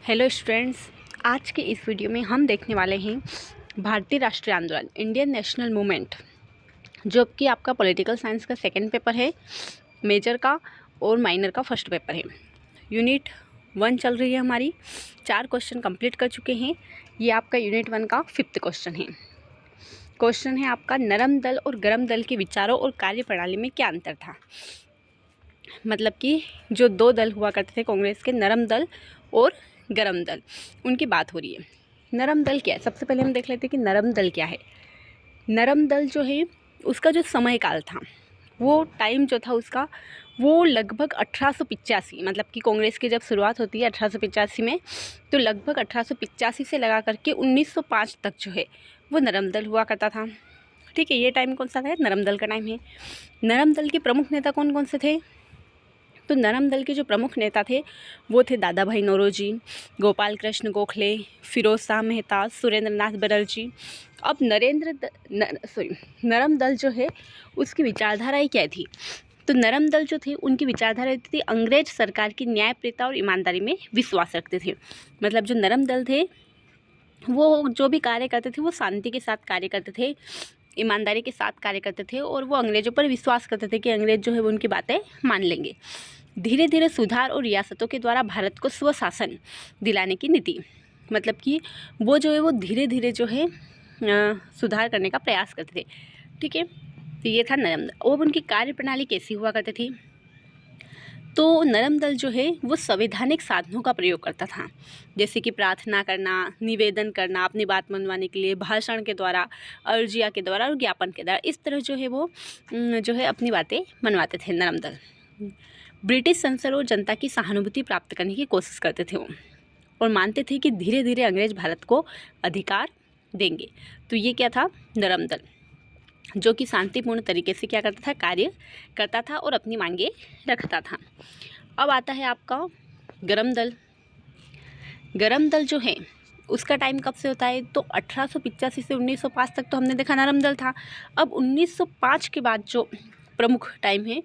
Hello students, आज के इस वीडियो में हम देखने वाले हैं भारतीय राष्ट्रीय आंदोलन इंडियन नेशनल मूवमेंट, जो कि आपका पॉलिटिकल साइंस का सेकंड पेपर है, मेजर का और माइनर का फर्स्ट पेपर है। यूनिट 1 चल रही है हमारी। 4 क्वेश्चन कंप्लीट कर चुके हैं। ये आपका यूनिट 1 का 5th क्वेश्चन है। क्वेश्चन है आपका, नरम दल और गरम दल के विचारों और कार्यप्रणाली में क्या अंतर था। मतलब कि जो 2 दल हुआ करते थे कांग्रेस के, नरम दल और गरम दल, उनकी बात हो रही है। नरम दल क्या है, सबसे पहले हम देख लेते हैं कि नरम दल क्या है। नरम दल जो है उसका जो समय काल था, वो टाइम जो था उसका, वो लगभग 1885, मतलब कि कांग्रेस की जब शुरुआत होती है 1885 में, तो लगभग 1885 से लगा करके 1905 तक जो है वो नरम दल हुआ करता था। ठीक है, ये टाइम कौन सा है, नरम दल का टाइम है। नरम दल के प्रमुख नेता कौन कौन से थे, तो नरम दल के जो प्रमुख नेता थे वो थे दादा भाई नौरोजी, गोपाल कृष्ण गोखले, फिरोज शाह मेहता, सुरेंद्र नाथ बनर्जी। अब नरम दल जो है उसकी विचारधाराएं क्या थी, तो नरम दल जो थे उनकी विचारधारा थी अंग्रेज सरकार की न्यायप्रियता और ईमानदारी में विश्वास रखते थे। मतलब जो नरम दल थे वो जो भी कार्य करते थे वो शांति के साथ कार्य करते थे, ईमानदारी के साथ कार्य करते थे, और वो अंग्रेज़ों पर विश्वास करते थे कि अंग्रेज़ जो है वो उनकी बातें मान लेंगे। धीरे धीरे सुधार और रियासतों के द्वारा भारत को स्वशासन दिलाने की नीति, मतलब कि वो जो है वो धीरे धीरे जो है सुधार करने का प्रयास करते थे। ठीक है, तो ये था नरम दल। और उनकी कार्यप्रणाली कैसी हुआ करती थी, तो नरम दल जो है वो संवैधानिक साधनों का प्रयोग करता था, जैसे कि प्रार्थना करना, निवेदन करना अपनी बात मनवाने के लिए, भाषण के द्वारा, अर्जिया के द्वारा और ज्ञापन के द्वारा, इस तरह जो है वो जो है अपनी बातें मनवाते थे नरम दल। ब्रिटिश संसद और जनता की सहानुभूति प्राप्त करने की कोशिश करते थे वो, और मानते थे कि धीरे धीरे अंग्रेज भारत को अधिकार देंगे। तो ये क्या था, नरम दल, जो कि शांतिपूर्ण तरीके से क्या करता था, कार्य करता था और अपनी मांगे रखता था। अब आता है आपका गरम दल। गरम दल जो है उसका टाइम कब से होता है, तो 1885 से 1905 तक तो हमने देखा नरम दल था। अब 1905 के बाद जो प्रमुख टाइम है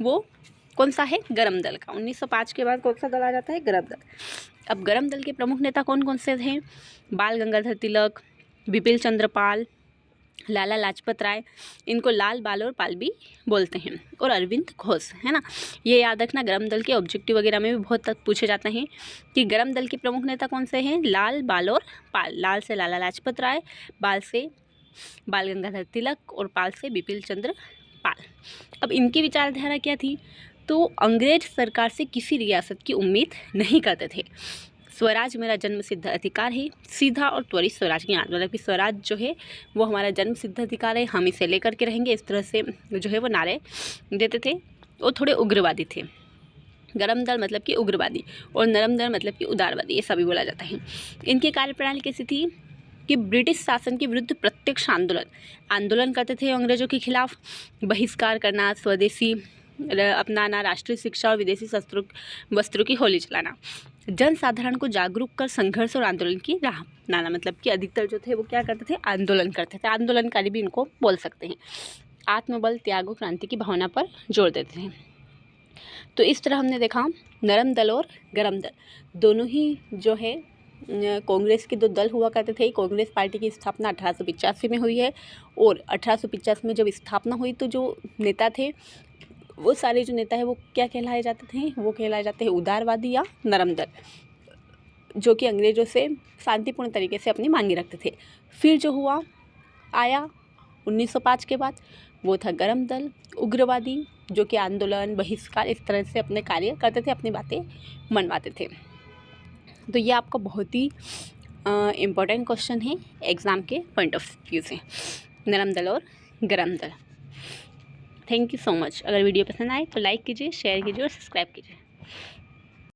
वो कौन सा है, गरम दल का। 1905 के बाद कौन सा दल आ जाता है, गरम दल। अब गरम दल के प्रमुख नेता कौन कौन से थे, बाल गंगाधर तिलक, बिपिन चंद्र पाल, लाला लाजपत राय, इनको लाल बाल और पाल भी बोलते हैं, और अरविंद घोष, है ना। ये याद रखना, गरम दल के ऑब्जेक्टिव वगैरह में भी बहुत तक पूछे जाते हैं कि गरम दल के प्रमुख नेता कौन से हैं, लाल बाल और पाल। लाल से लाला लाजपत राय, बाल से बाल गंगाधर तिलक और पाल से बिपिन चंद्र पाल। अब इनकी विचारधारा क्या थी, तो अंग्रेज सरकार से किसी रियासत की उम्मीद नहीं करते थे। स्वराज मेरा जन्म सिद्ध अधिकार है, सीधा और त्वरित स्वराज की याद, मतलब कि स्वराज जो है वो हमारा जन्म सिद्ध अधिकार है, हम इसे लेकर के रहेंगे, इस तरह से जो है वो नारे देते थे। वो थोड़े उग्रवादी थे। गरम दल मतलब कि उग्रवादी, और नरम दल मतलब कि उदारवादी, ये सभी बोला जाता है। इनकी कार्यप्रणाली कैसी थी कि ब्रिटिश शासन के विरुद्ध प्रत्यक्ष आंदोलन करते थे अंग्रेजों के खिलाफ, बहिष्कार करना, स्वदेशी अपनाना, राष्ट्रीय शिक्षा और विदेशी वस्त्रों की होली चलाना, जनसाधारण को जागरूक कर संघर्ष और आंदोलन की राह अपनाना। मतलब कि अधिकतर जो थे वो क्या करते थे, आंदोलन करते थे। आंदोलनकारी भी इनको बोल सकते हैं। आत्मबल, त्याग और क्रांति की भावना पर जोर देते थे। तो इस तरह हमने देखा नरम दल और गरम दल दोनों ही जो है कांग्रेस के 2 दल हुआ करते थे। कांग्रेस पार्टी की स्थापना 1885 में हुई है, और 1885 में जब स्थापना हुई तो जो नेता थे वो सारे जो नेता है वो क्या कहलाए जाते थे, वो कहलाए जाते हैं उदारवादी या नरम दल, जो कि अंग्रेजों से शांतिपूर्ण तरीके से अपनी मांगे रखते थे। फिर जो हुआ आया 1905 के बाद, वो था गरम दल, उग्रवादी, जो कि आंदोलन, बहिष्कार, इस तरह से अपने कार्य करते थे, अपनी बातें मनवाते थे। तो ये आपका बहुत ही इम्पोर्टेंट क्वेश्चन है एग्ज़ाम के पॉइंट ऑफ व्यू से, नरम दल और गरम दल। Thank you so much. अगर वीडियो पसंद आए तो लाइक कीजिए, शेयर कीजिए और सब्सक्राइब कीजिए।